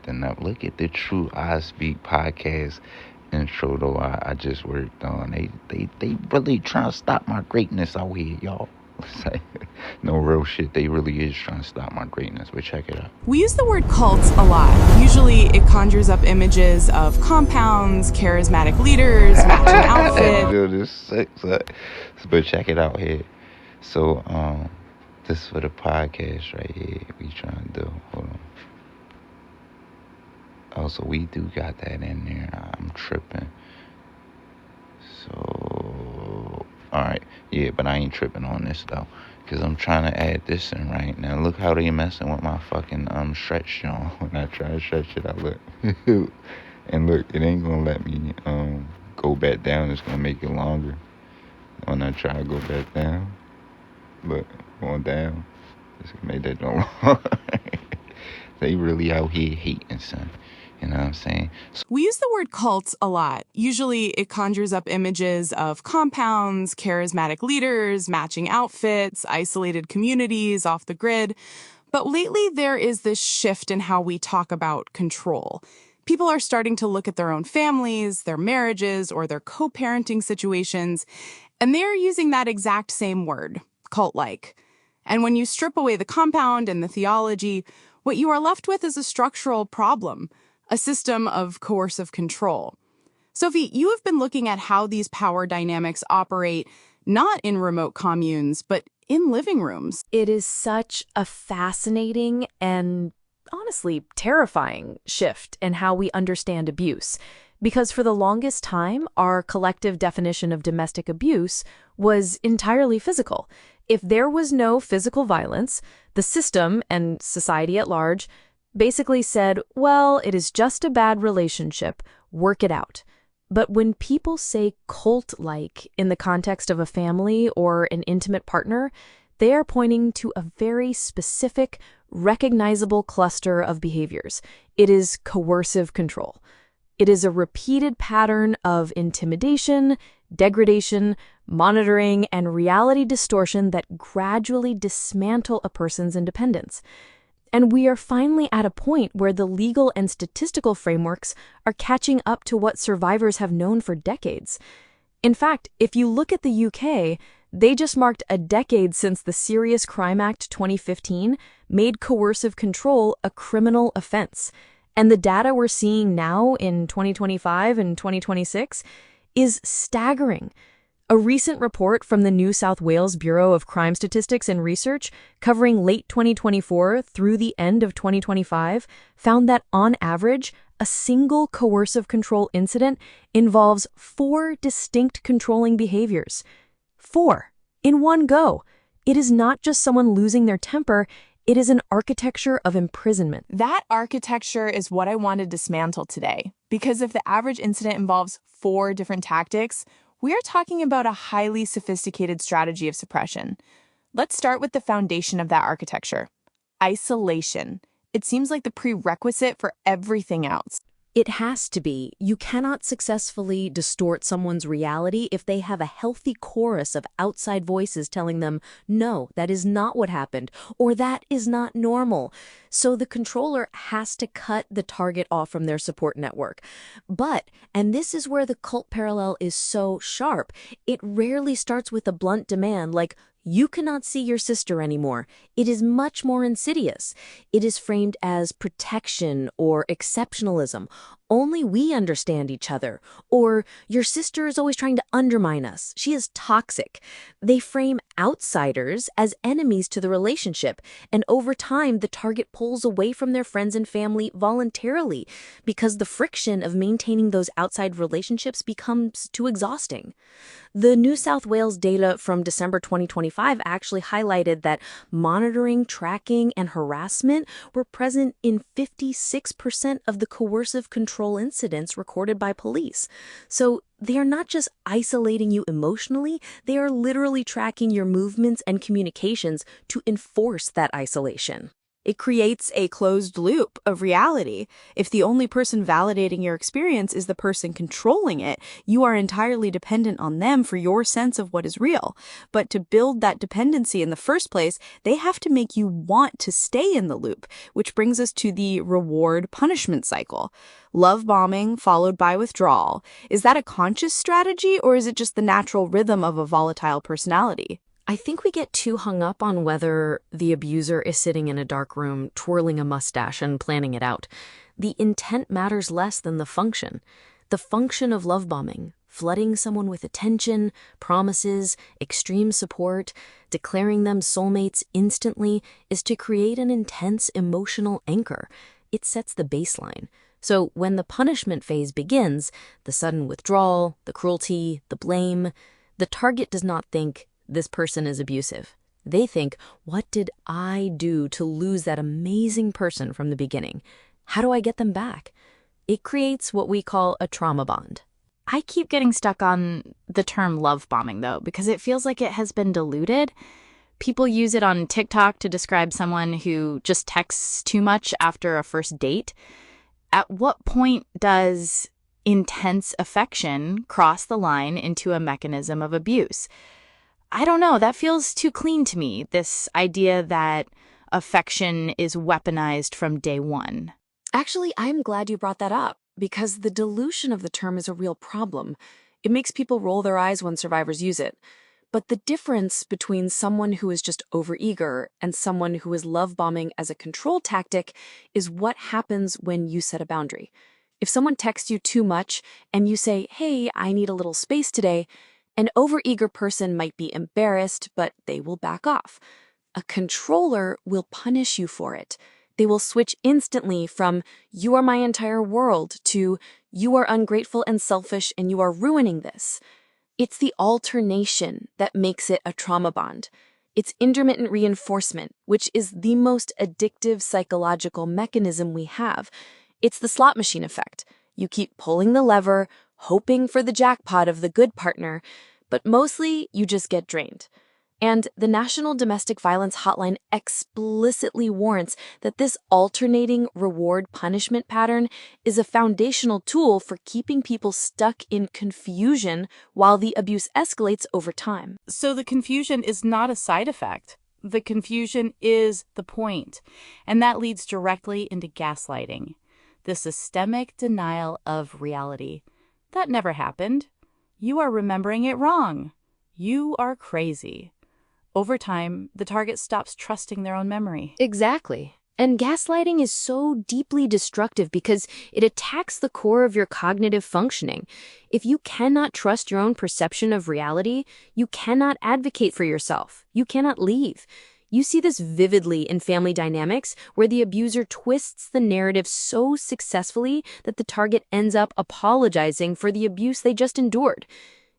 something up. Look at the True I Speak podcast intro though I just worked on. They really trying to stop my greatness out here, y'all. It's like, no real shit. They really is trying to stop my greatness. But check it out. We use the word cult a lot. Usually it conjures up images of compounds, charismatic leaders, matching outfits. Dude, this sucks. But check it out here. So, this is for the podcast right here. We trying to do. Hold on. Oh, so we do got that in there. I'm tripping. So, alright. Yeah, but I ain't tripping on this, though. Because I'm trying to add this in right now. Look how they messing with my fucking stretch, y'all. When I try to stretch it, I look. And look, it ain't going to let me go back down. It's going to make it longer. When I try to go back down. Look, going down. It's going to make that no longer. They really out here hating, son. You know what I'm saying? We use the word cult a lot. Usually it conjures up images of compounds, charismatic leaders, matching outfits, isolated communities off the grid. But lately there is this shift in how we talk about control. People are starting to look at their own families, their marriages, or their co-parenting situations, and they're using that exact same word, cult-like. And when you strip away the compound and the theology, what you are left with is a structural problem. A system of coercive control. Sophie, you have been looking at how these power dynamics operate not in remote communes, but in living rooms. It is such a fascinating and honestly terrifying shift in how we understand abuse. Because for the longest time, our collective definition of domestic abuse was entirely physical. If there was no physical violence, the system and society at large basically said, well, it is just a bad relationship, work it out. But when people say cult-like in the context of a family or an intimate partner, they are pointing to a very specific, recognizable cluster of behaviors. It is coercive control. It is a repeated pattern of intimidation, degradation, monitoring, and reality distortion that gradually dismantle a person's independence. And we are finally at a point where the legal and statistical frameworks are catching up to what survivors have known for decades. In fact, if you look at the UK, they just marked a decade since the Serious Crime Act 2015 made coercive control a criminal offense. And the data we're seeing now in 2025 and 2026 is staggering. A recent report from the New South Wales Bureau of Crime Statistics and Research, covering late 2024 through the end of 2025, found that on average, a single coercive control incident involves 4 distinct controlling behaviors. 4 in one go. It is not just someone losing their temper, it is an architecture of imprisonment. That architecture is what I want to dismantle today. Because if the average incident involves 4 different tactics, we are talking about a highly sophisticated strategy of suppression. Let's start with the foundation of that architecture. Isolation. It seems like the prerequisite for everything else. It has to be. You cannot successfully distort someone's reality if they have a healthy chorus of outside voices telling them, no, that is not what happened, or that is not normal. So the controller has to cut the target off from their support network. But, and this is where the cult parallel is so sharp, it rarely starts with a blunt demand like, you cannot see your sister anymore. It is much more insidious. It is framed as protection or exceptionalism. Only we understand each other. Or your sister is always trying to undermine us. She is toxic. They frame outsiders as enemies to the relationship. And over time, the target pulls away from their friends and family voluntarily because the friction of maintaining those outside relationships becomes too exhausting. The New South Wales data from December 2025 actually highlighted that monitoring, tracking, and harassment were present in 56% of the coercive control incidents recorded by police. So they are not just isolating you emotionally, they are literally tracking your movements and communications to enforce that isolation. It creates a closed loop of reality. If the only person validating your experience is the person controlling it, you are entirely dependent on them for your sense of what is real. But to build that dependency in the first place, they have to make you want to stay in the loop, which brings us to the reward-punishment cycle. Love bombing followed by withdrawal. Is that a conscious strategy, or is it just the natural rhythm of a volatile personality? I think we get too hung up on whether the abuser is sitting in a dark room, twirling a mustache and planning it out. The intent matters less than the function. The function of love bombing, flooding someone with attention, promises, extreme support, declaring them soulmates instantly, is to create an intense emotional anchor. It sets the baseline. So when the punishment phase begins, the sudden withdrawal, the cruelty, the blame, the target does not think, this person is abusive. They think, what did I do to lose that amazing person from the beginning? How do I get them back? It creates what we call a trauma bond. I keep getting stuck on the term love bombing, though, because it feels like it has been diluted. People use it on TikTok to describe someone who just texts too much after a first date. At what point does intense affection cross the line into a mechanism of abuse? I don't know. That feels too clean to me, this idea that affection is weaponized from day one. Actually, I'm glad you brought that up, because the dilution of the term is a real problem. It makes people roll their eyes when survivors use it. But the difference between someone who is just overeager and someone who is love bombing as a control tactic is what happens when you set a boundary. If someone texts you too much and you say, hey, I need a little space today, an overeager person might be embarrassed, but they will back off. A controller will punish you for it. They will switch instantly from, you are my entire world, to, you are ungrateful and selfish and you are ruining this. It's the alternation that makes it a trauma bond. It's intermittent reinforcement, which is the most addictive psychological mechanism we have. It's the slot machine effect. You keep pulling the lever, hoping for the jackpot of the good partner, but mostly you just get drained. And the National Domestic Violence Hotline explicitly warns that this alternating reward-punishment pattern is a foundational tool for keeping people stuck in confusion while the abuse escalates over time. So the confusion is not a side effect. The confusion is the point. And that leads directly into gaslighting, the systemic denial of reality. That never happened. You are remembering it wrong. You are crazy. Over time, the target stops trusting their own memory. Exactly. And gaslighting is so deeply destructive because it attacks the core of your cognitive functioning. If you cannot trust your own perception of reality, you cannot advocate for yourself. You cannot leave. You see this vividly in family dynamics, where the abuser twists the narrative so successfully that the target ends up apologizing for the abuse they just endured.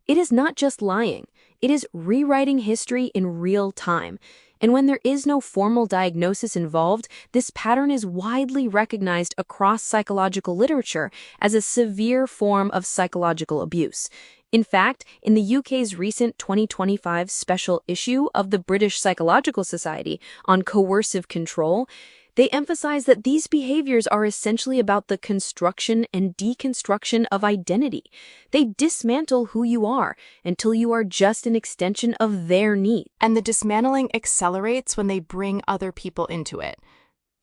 It is not just lying. It is rewriting history in real time. And when there is no formal diagnosis involved, this pattern is widely recognized across psychological literature as a severe form of psychological abuse. In fact, in the UK's recent 2025 special issue of the British Psychological Society on coercive control, they emphasize that these behaviors are essentially about the construction and deconstruction of identity. They dismantle who you are until you are just an extension of their need. And the dismantling accelerates when they bring other people into it.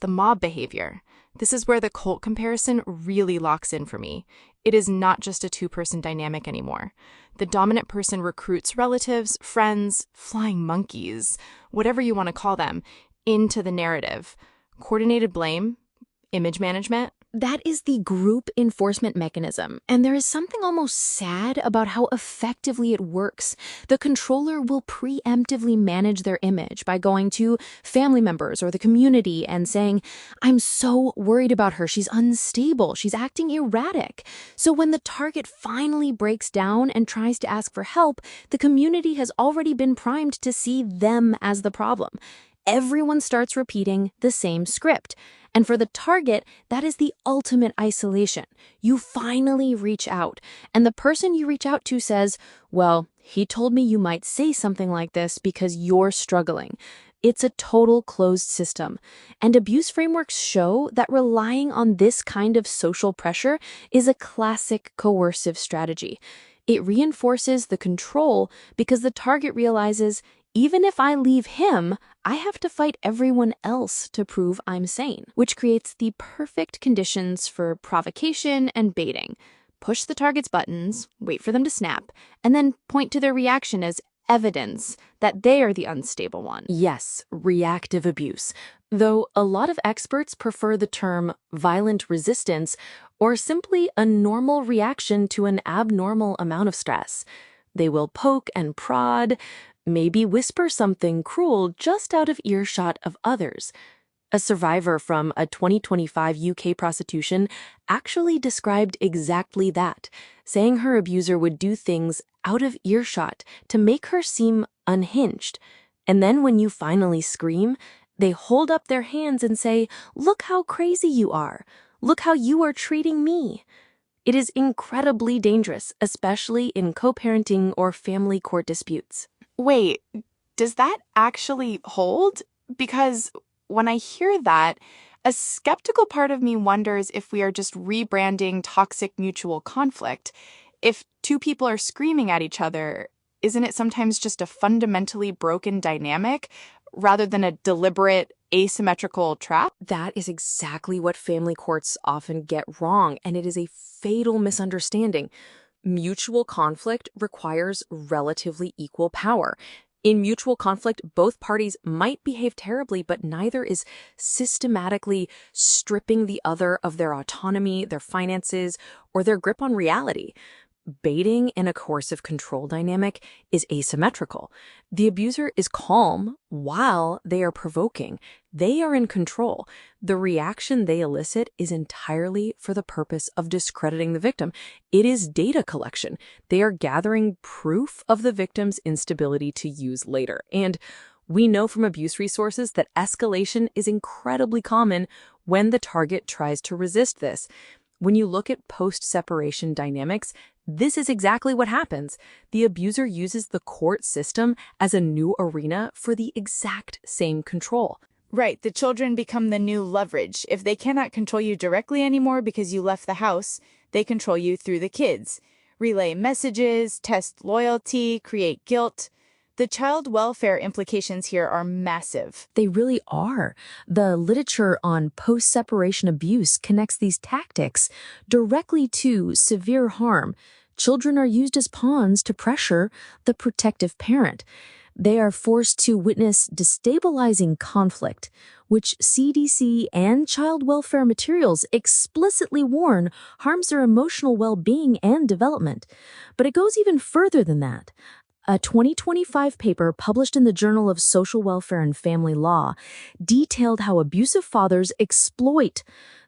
The mob behavior. This is where the cult comparison really locks in for me. It is not just a two-person dynamic anymore. The dominant person recruits relatives, friends, flying monkeys, whatever you want to call them, into the narrative. Coordinated blame, image management. That is the group enforcement mechanism, and there is something almost sad about how effectively it works. The controller will preemptively manage their image by going to family members or the community and saying, I'm so worried about her, she's unstable, she's acting erratic. So when the target finally breaks down and tries to ask for help, the community has already been primed to see them as the problem. Everyone starts repeating the same script. And for the target, that is the ultimate isolation. You finally reach out, and the person you reach out to says, well, he told me you might say something like this because you're struggling. It's a total closed system. And abuse frameworks show that relying on this kind of social pressure is a classic coercive strategy. It reinforces the control because the target realizes, even if I leave him, I have to fight everyone else to prove I'm sane, which creates the perfect conditions for provocation and baiting. Push the target's buttons, wait for them to snap, and then point to their reaction as evidence that they are the unstable one. Yes, reactive abuse. Though a lot of experts prefer the term violent resistance or simply a normal reaction to an abnormal amount of stress. They will poke and prod, maybe whisper something cruel just out of earshot of others. A survivor from a 2025 UK prostitution actually described exactly that, saying her abuser would do things out of earshot to make her seem unhinged. And then when you finally scream, they hold up their hands and say, "Look how crazy you are. Look how you are treating me." It is incredibly dangerous, especially in co-parenting or family court disputes. Wait, does that actually hold? Because when I hear that, a skeptical part of me wonders if we are just rebranding toxic mutual conflict. If two people are screaming at each other, isn't it sometimes just a fundamentally broken dynamic rather than a deliberate asymmetrical trap? That is exactly what family courts often get wrong, and it is a fatal misunderstanding. Mutual conflict requires relatively equal power. In mutual conflict, both parties might behave terribly, but neither is systematically stripping the other of their autonomy, their finances, or their grip on reality. Baiting in a coercive control dynamic is asymmetrical. The abuser is calm while they are provoking. They are in control. The reaction they elicit is entirely for the purpose of discrediting the victim. It is data collection. They are gathering proof of the victim's instability to use later. And we know from abuse resources that escalation is incredibly common when the target tries to resist this. When you look at post-separation dynamics, this is exactly what happens. The abuser uses the court system as a new arena for the exact same control. Right, the children become the new leverage. If they cannot control you directly anymore because you left the house, they control you through the kids. Relay messages, test loyalty, create guilt. The child welfare implications here are massive. They really are. The literature on post-separation abuse connects these tactics directly to severe harm. Children are used as pawns to pressure the protective parent. They are forced to witness destabilizing conflict, which CDC and child welfare materials explicitly warn harms their emotional well-being and development. But it goes even further than that. A 2025 paper published in the Journal of Social Welfare and Family Law detailed how abusive fathers exploit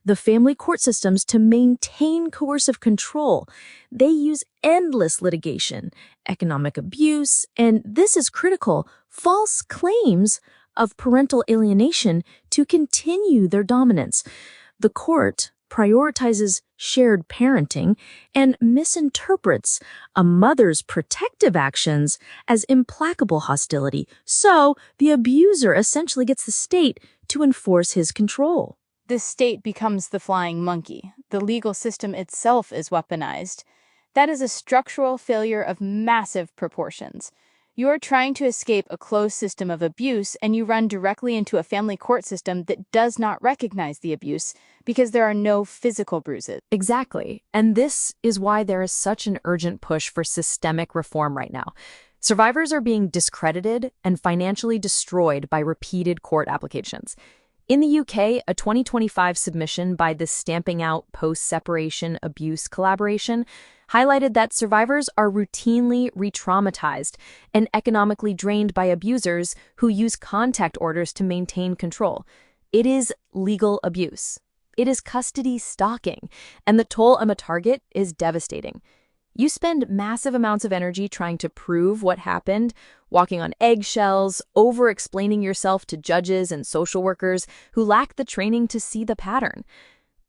the family court systems to maintain coercive control. They use endless litigation, economic abuse, and this is critical, false claims of parental alienation to continue their dominance. The court prioritizes shared parenting and misinterprets a mother's protective actions as implacable hostility. So the abuser essentially gets the state to enforce his control. The state becomes the flying monkey. The legal system itself is weaponized. That is a structural failure of massive proportions. You are trying to escape a closed system of abuse, and you run directly into a family court system that does not recognize the abuse because there are no physical bruises. Exactly. And this is why there is such an urgent push for systemic reform right now. Survivors are being discredited and financially destroyed by repeated court applications. In the UK, a 2025 submission by the Stamping Out Post-Separation Abuse Collaboration highlighted that survivors are routinely re-traumatized and economically drained by abusers who use contact orders to maintain control. It is legal abuse. It is custody stalking, and the toll on a target is devastating. You spend massive amounts of energy trying to prove what happened, walking on eggshells, over-explaining yourself to judges and social workers who lack the training to see the pattern.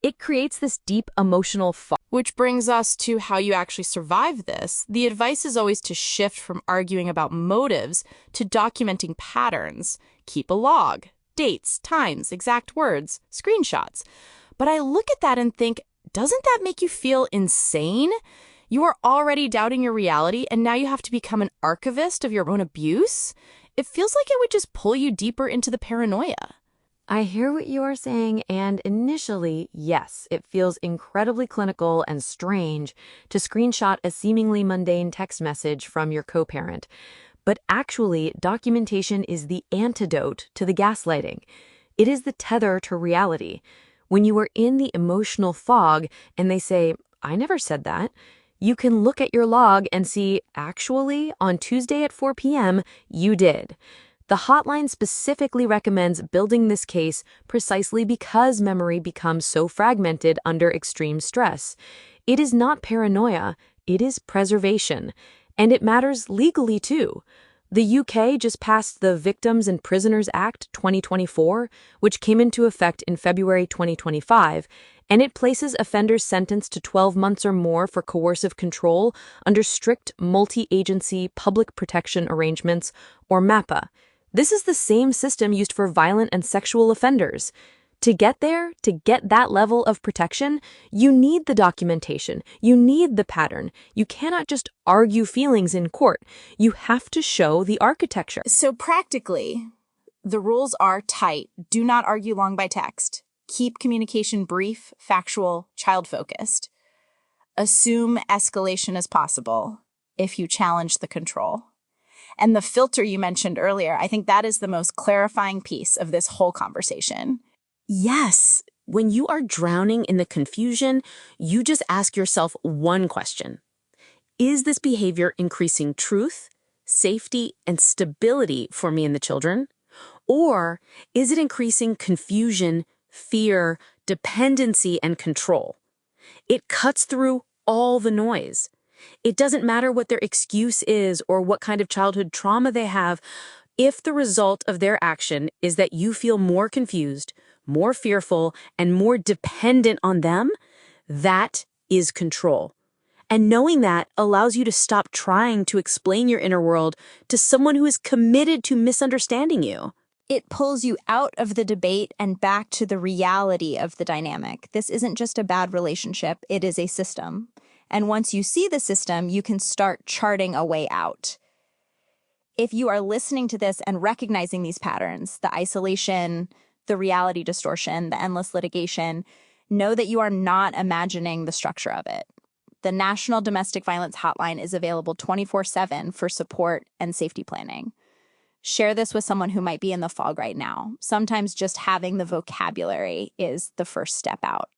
It creates this deep emotional fog. Which brings us to how you actually survive this. The advice is always to shift from arguing about motives to documenting patterns. keep a log, dates, times, exact words, screenshots. But I look at that and think, doesn't that make you feel insane? You are already doubting your reality, and now you have to become an archivist of your own abuse? It feels like it would just pull you deeper into the paranoia. I hear what you are saying, and initially, yes, it feels incredibly clinical and strange to screenshot a seemingly mundane text message from your co-parent. But actually, documentation is the antidote to the gaslighting. It is the tether to reality. When you are in the emotional fog and they say, "I never said that," you can look at your log and see, actually, on Tuesday at 4 p.m., you did. The hotline specifically recommends building this case precisely because memory becomes so fragmented under extreme stress. It is not paranoia, it is preservation. And it matters legally, too. The UK just passed the Victims and Prisoners Act 2024, which came into effect in February 2025, and it places offenders sentenced to 12 months or more for coercive control under strict multi-agency public protection arrangements, or MAPA. This is the same system used for violent and sexual offenders. To get there, to get that level of protection, you need the documentation, you need the pattern. You cannot just argue feelings in court. You have to show the architecture. So practically, the rules are tight. Do not argue long by text. Keep communication brief, factual, child-focused. Assume escalation is possible if you challenge the control. And the filter you mentioned earlier, I think that is the most clarifying piece of this whole conversation. Yes, when you are drowning in the confusion, you just ask yourself one question. Is this behavior increasing truth, safety, and stability for me and the children? Or is it increasing confusion, fear, dependency, and control? It cuts through all the noise. It doesn't matter what their excuse is or what kind of childhood trauma they have. If the result of their action is that you feel more confused, more fearful, and more dependent on them, that is control. And knowing that allows you to stop trying to explain your inner world to someone who is committed to misunderstanding you. It pulls you out of the debate and back to the reality of the dynamic. This isn't just a bad relationship, it is a system. And once you see the system, you can start charting a way out. If you are listening to this and recognizing these patterns, the isolation, the reality distortion, the endless litigation, know that you are not imagining the structure of it. The National Domestic Violence Hotline is available 24/7 for support and safety planning. Share this with someone who might be in the fog right now. Sometimes just having the vocabulary is the first step out.